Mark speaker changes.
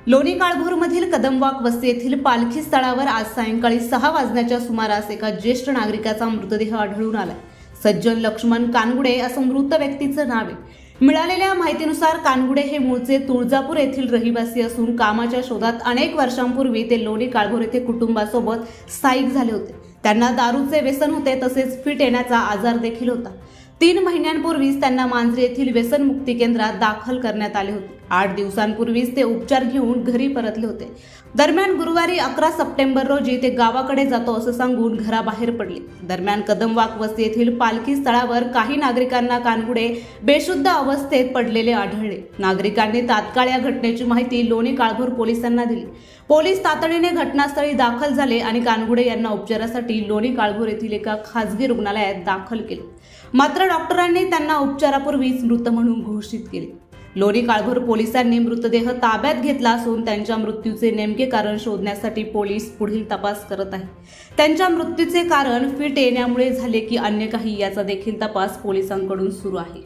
Speaker 1: लोणी काळभोरमधील कदमवाक वस्ती येथील पालखी स्थळावर आज सायंकाळी 6 वाजण्याच्या सुमारास एका ज्येष्ठ नागरिकाचा मृतदेह आढळून आला। सज्जन लक्ष्मण कानगुडे असं मृत व्यक्तीचं नाव आहे। मिळालेल्या माहितीनुसार कानगुडे हे मूळचे तुळजापूर येथील रहिवासी असून कामाच्या शोधात अनेक वर्षांपूर्वी ते लोणी काळभोर येथे कुटुंबासोबत स्थायिक झाले होते। त्यांना दारूचे व्यसन होते, तसेच फिट येण्याचा आजार देखील होता। 3 महिन्यांपूर्वीच त्यांना मांजरी येथील व्यसनमुक्ती केंद्रात दाखल करण्यात आले होते। 8 दिवसांपूर्वीच ते उपचार घेऊन घरी परतले होते। दरम्यान गुरुवारी 11 सप्टेंबर रोजी ते गावाकडे जातो असं सांगून घराबाहेर पडले। दरम्यान कदमवाक वस्ती येथील पालखी स्थळावर काही नागरिकांना कानगुडे बेशुद्ध अवस्थेत पडलेले आढळले। नागरिकांनी तात्काळ या घटनेची माहिती लोणी काळभोर पोलिसांना दिली। पोलीस तातडीने घटनास्थळी दाखल झाले आणि कानगुडे यांना उपचारासाठी लोणी काळभोर येथील एका खासगी रुग्णालयात दाखल केले। मात्र डॉक्टरांनी त्यांना उपचारापूर्वीच मृत म्हणून घोषित केले। लोणी काळभोर पोलिसांनी मृतदेह ताब्यात घेतला असून त्यांच्या मृत्यूचे नेमके कारण शोधण्यासाठी पोलीस पुढील तपास करत आहेत। त्यांच्या मृत्यूचे कारण फिट येण्यामुळे झाले की अन्य काही याचा देखील तपास पोलिसांकडून सुरू आहे।